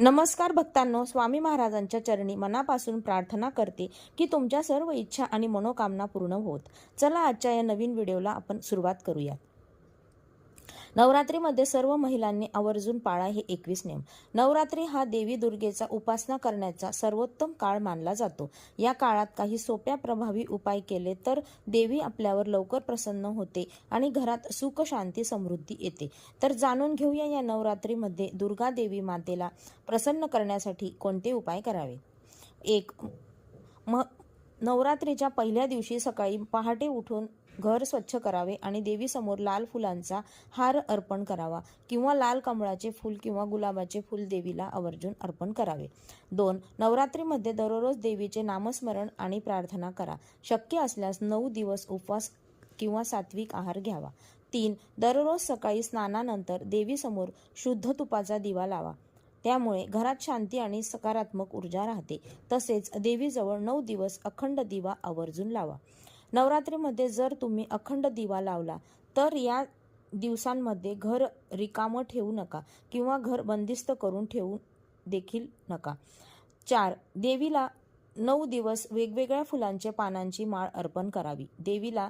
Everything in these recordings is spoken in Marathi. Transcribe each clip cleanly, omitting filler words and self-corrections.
नमस्कार भक्तांनो, स्वामी महाराजांच्या चरणी मनापासून प्रार्थना करते की तुमच्या सर्व इच्छा आणि मनोकामना पूर्ण होत. चला आजच्या या नवीन व्हिडिओला आपण सुरुवात करूया. नवरात्रीमध्ये सर्व महिलांनी आवर्जून पाळा हे 21 नियम. नवरात्री हा देवी दुर्गेचा उपासना करण्याचा सर्वोत्तम काळ मानला जातो. या काळात काही सोप्या प्रभावी उपाय केले तर देवी आपल्यावर लवकर प्रसन्न होते आणि घरात सुख, शांती, समृद्धी येते. तर जाणून घेऊया या नवरात्रीमध्ये दुर्गा देवी मातेला प्रसन्न करण्यासाठी कोणते उपाय करावे. 1. नवरात्रीच्या पहिल्या दिवशी सकाळी पहाटे उठून घर स्वच्छ करावे आणि देवीसमोर लाल फुलांचा हार अर्पण करावा किंवा लाल कमळाचे फूल किंवा गुलाबाचे फूल देवीला आवर्जून अर्पण करावे. 2. नवरात्रीमध्ये दररोज देवीचे नामस्मरण आणि प्रार्थना करा. शक्य असल्यास 9 दिवस उपवास किंवा सात्विक आहार घ्यावा. 3. दररोज सकाळी स्नानानंतर देवीसमोर शुद्ध तुपाचा दिवा लावा. त्यामुळे घरात शांती आणि सकारात्मक ऊर्जा राहते. तसेच देवीजवळ 9 दिवस अखंड दिवा आवर्जून लावा. नवरात्रीमध्ये जर तुम्ही अखंड दिवा लावला तर या दिवसांमध्ये घर रिकामं ठेवू नका किंवा घर बंदिस्त करून ठेवू देखील नका. 4. देवीला 9 दिवस वेगवेगळ्या फुलांच्या पानांची माळ अर्पण करावी. देवीला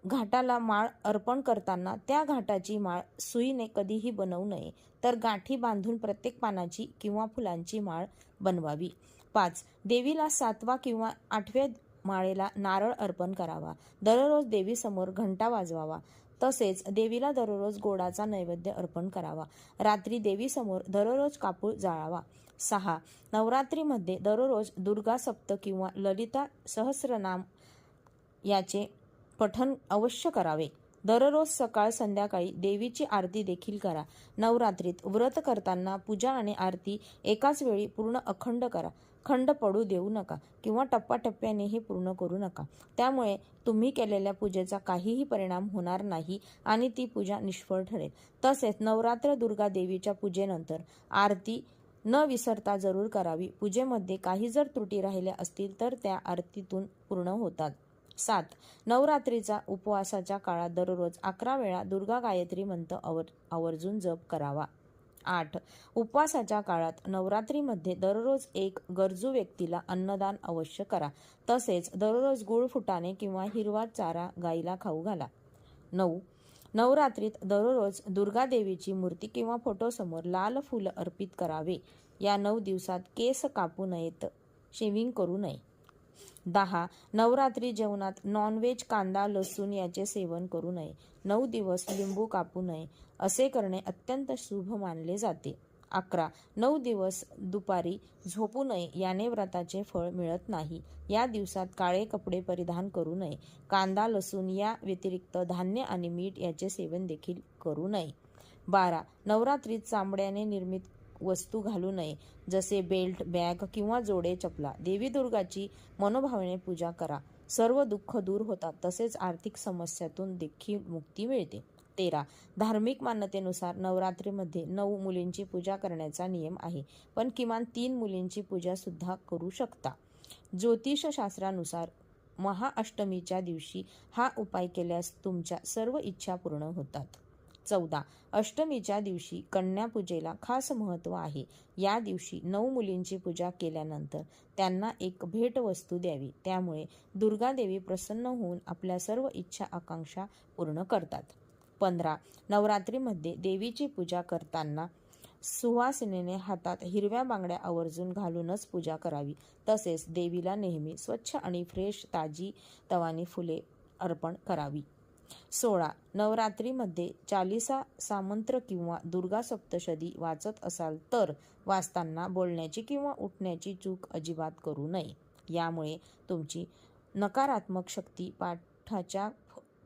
घाटाला माळ अर्पण करताना त्या घाटाची माळ सुईने कधीही बनवू नये, तर गाठी बांधून प्रत्येक पानाची किंवा फुलांची माळ बनवावी. 5. देवीला 7व्या किंवा 8व्या माळेला नारळ अर्पण करावा. दररोज देवीसमोर घंटा वाजवावा. तसेच देवीला दररोज गोडाचा नैवेद्य अर्पण करावा. रात्री देवीसमोर दररोज कापूर जाळावा. 6. नवरात्रीमध्ये दररोज दुर्गा सप्त किंवा ललिता सहस्रनाम याचे पठण अवश्य करावे. दररोज सकाळ संध्याकाळी देवीची आरती देखील करा. नवरात्रीत व्रत करताना पूजा आणि आरती एकाच वेळी पूर्ण अखंड करा. खंड पडू देऊ नका किंवा टप्प्याटप्प्याने हे पूर्ण करू नका. त्यामुळे तुम्ही केलेल्या पूजेचा काहीही परिणाम होणार नाही आणि ती पूजा निष्फळ ठरेल. तसेच नवरात्र दुर्गा देवीच्या पूजेनंतर आरती न विसरता जरूर करावी. पूजेमध्ये काही जर त्रुटी राहिल्या असतील तर त्या आरतीतून पूर्ण होतात. 7. नवरात्रीचा उपवासाच्या काळात दररोज 11 वेळा दुर्गा गायत्री मंत्र आवर्जून जप करावा. 8. उपवासाच्या काळात नवरात्रीमध्ये दररोज एक गरजू व्यक्तीला अन्नदान अवश्य करा. तसेच दररोज गुळ, फुटाणे किंवा हिरवा चारा गाईला खाऊ घाला. 9. नवरात्रीत दररोज दुर्गा देवीची मूर्ती किंवा फोटोसमोर लाल फूल अर्पित करावे. या 9 दिवसात केस कापू नयेत, शेविंग करू नये. 10. नवरात्री जेवणात नॉनव्हेज, कांदा, लसूण याचे सेवन करू नये. 9 दिवस लिंबू कापू नये. असे करणे अत्यंत शुभ मानले जाते. 11. 9 दिवस दुपारी झोपू नये. याने व्रताचे फळ मिळत नाही. या दिवसात काळे कपडे परिधान करू नये. कांदा, लसूण या व्यतिरिक्त धान्य आणि मीठ याचे सेवन देखील करू नये. 12. नवरात्रीत चामड्याने निर्मित वस्तू घालू नये, जसे बेल्ट, बॅग किंवा जोडे चपला. देवी दुर्गाची मनोभावाने पूजा करा. सर्व दुःख दूर होतात. तसेच आर्थिक समस्यातून देखील मुक्ती मिळते. 13. धार्मिक मान्यतेनुसार नवरात्रीमध्ये 9 मुलींची पूजा करण्याचा नियम आहे, पण किमान 3 मुलींची पूजा सुद्धा करू शकता. ज्योतिषशास्त्रानुसार महाअष्टमीच्या दिवशी हा उपाय केल्यास तुमच्या सर्व इच्छा पूर्ण होतात. 14. अष्टमीच्या दिवशी कन्या पूजेला खास महत्त्व आहे. या दिवशी 9 मुलींची पूजा केल्यानंतर त्यांना एक भेटवस्तू द्यावी. त्यामुळे दुर्गा देवी प्रसन्न होऊन आपल्या सर्व इच्छा आकांक्षा पूर्ण करतात. 15. नवरात्रीमध्ये देवीची पूजा करताना सुवासिनीने हातात हिरव्या बांगड्या आवर्जून घालूनच पूजा करावी. तसेच देवीला नेहमी स्वच्छ आणि फ्रेश ताजी तवानी फुले अर्पण करावी. 16. नवरात्रीमध्ये चालीसा, सामंत्र किंवा दुर्गा सप्तशती वाचत असाल तर वाचताना बोलण्याची किंवा उठण्याची चूक अजिबात करू नये. यामुळे तुमची नकारात्मक शक्ती पाठाच्या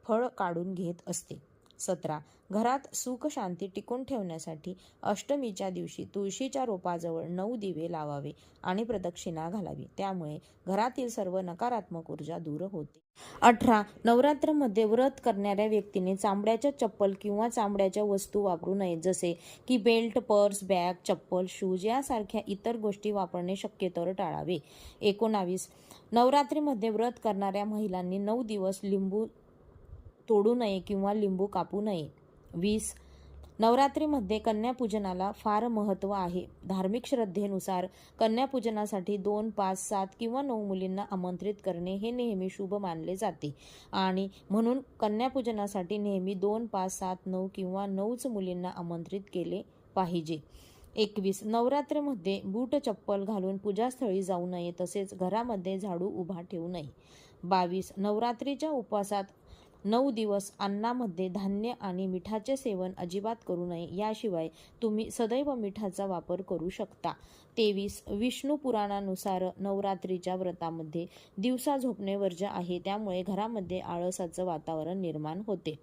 फळ काढून घेत असते. 17. घरात सुख शांती टिकून ठेवण्यासाठी अष्टमीच्या दिवशी तुळशीच्या रोपाजवळ 9 दिवे लावावे आणि प्रदक्षिणा घालावी. त्यामुळे घरातील सर्व नकारात्मक ऊर्जा दूर होते. 18. नवरात्रमध्ये व्रत करणाऱ्या व्यक्तीने चामड्याच्या चप्पल किंवा चामड्याच्या वस्तू वापरू नये, जसे की बेल्ट, पर्स, बॅग, चप्पल, शूज यासारख्या इतर गोष्टी वापरणे शक्यतोवर टाळावे. 19. नवरात्रीमध्ये व्रत करणाऱ्या महिलांनी 9 दिवस लिंबू तोडू नये किंवा लिंबू कापू नये. 20. नवरात्रीमध्ये कन्यापूजनाला फार महत्त्व आहे. धार्मिक श्रद्धेनुसार कन्यापूजनासाठी 2, 5, 7 किंवा 9 मुलींना आमंत्रित करणे हे नेहमी शुभ मानले जाते आणि म्हणून कन्यापूजनासाठी नेहमी 2, 5, 7, 9 किंवा 9च मुलींना आमंत्रित केले पाहिजे. 21. नवरात्रीमध्ये बूट चप्पल घालून पूजास्थळी जाऊ नये, तसेच घरामध्ये झाडू उभा ठेवू नये. 22. नवरात्रीच्या उपवासात 9 दिवस अन्नामध्ये धान्य आणि मिठाचे सेवन अजिबात करू नये. याशिवाय तुम्ही सदैव मिठाचा वापर करू शकता. 23. विष्णू पुराणानुसार नवरात्रीच्या व्रतामध्ये दिवसा झोपणे वर्ज्य आहे, त्यामुळे घरामध्ये आळसाचं वातावरण निर्माण होते.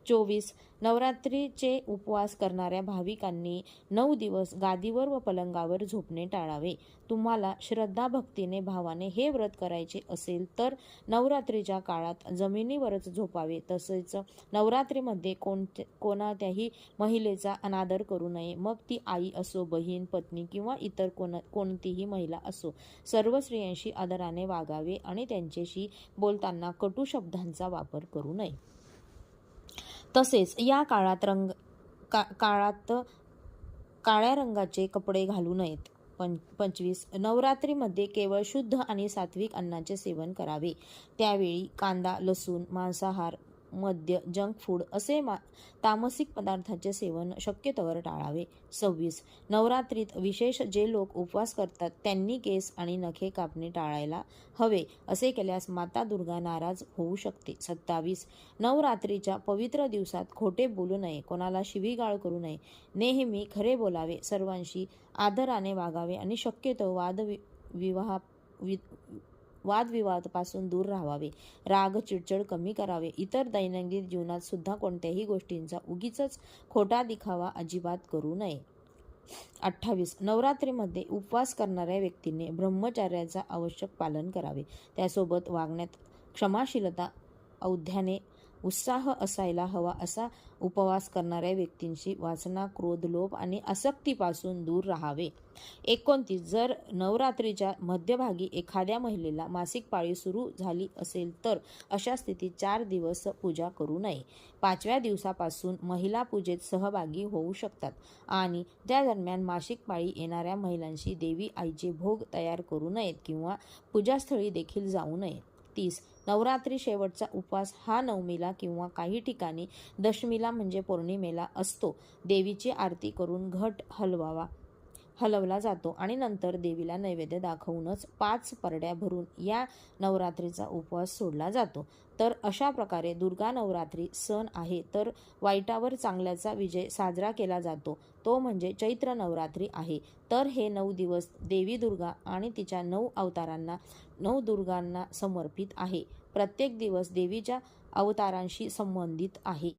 24. नवरात्रीचे उपवास करणाऱ्या भाविकांनी 9 दिवस गादीवर व पलंगावर झोपणे टाळावे. तुम्हाला श्रद्धाभक्तीने भावाने हे व्रत करायचे असेल तर नवरात्रीच्या काळात जमिनीवरच झोपावे. तसेच नवरात्रीमध्ये कोणत्याही महिलेचा अनादर करू नये, मग ती आई असो, बहीण, पत्नी किंवा इतर कोणतीही महिला असो. सर्व स्त्रियांशी आदराने वागावे आणि त्यांच्याशी बोलताना कटू शब्दांचा वापर करू नये. तसेच या काळात काळ्या रंगाचे कपडे घालू नयेत. 25. नवरात्रीमध्ये केवळ शुद्ध आणि सात्विक अन्नाचे सेवन करावे. त्यावेळी कांदा, लसूण, मांसाहार, मद्य, जंक फूड असे तामसिक पदार्थांचे सेवन शक्यतोवर टाळावे. 26. नवरात्रीत विशेष जे लोक उपवास करतात त्यांनी केस आणि नखे कापणे टाळायला हवे. असे केल्यास माता दुर्गा नाराज होऊ शकते. 27. नवरात्रीच्या पवित्र दिवसात खोटे बोलू नये, कोणाला शिवीगाळ करू नये, नेहमी खरे बोलावे, सर्वांशी आदराने वागावे आणि शक्यतो वादविवादापासून दूर राहावे. राग, चिडचिड कमी करावे. इतर दैनंदिन जीवनात सुद्धा कोणत्याही गोष्टींचा उगीचच खोटा दिखावा अजिबात करू नये. 28. नवरात्रीमध्ये उपवास करणाऱ्या व्यक्तीने ब्रह्मचर्याचा आवश्यक पालन करावे. त्यासोबत वागण्यात क्षमाशीलता, औध्याने उत्साह असायला हवा. असा उपवास करणाऱ्या व्यक्तींशी वासना, क्रोध, लोभ आणि आसक्तीपासून दूर राहावे. 29. जर नवरात्रीच्या मध्यभागी एखाद्या महिलेला मासिक पाळी सुरू झाली असेल तर अशा स्थितीत 4 दिवस पूजा करू नये. 5व्या दिवसापासून महिला पूजेत सहभागी होऊ शकतात आणि त्या दरम्यान मासिक पाळी येणाऱ्या महिलांशी देवी आईचे भोग तयार करू नयेत किंवा पूजास्थळी देखील जाऊ नये. 30. नवरात्री शेवटचा उपवास हा नवमीला किंवा काही ठिकाणी दशमीला म्हणजे पौर्णिमेला असतो. देवीची आरती करून घट हलवला जातो आणि नंतर देवीला नैवेद्य दाखवूनच 5 परड्या भरून या नवरात्रीचा उपवास सोडला जातो. तर अशा प्रकारे दुर्गा नवरात्री सण आहे. तर वाईटावर चांगल्याचा विजय साजरा केला जातो, तो म्हणजे चैत्र नवरात्री आहे. तर हे 9 दिवस देवी दुर्गा आणि तिच्या 9 अवतारांना, 9 दुर्गांना समर्पित आहे. प्रत्येक दिवस देवीच्या अवतारांशी संबंधित आहे.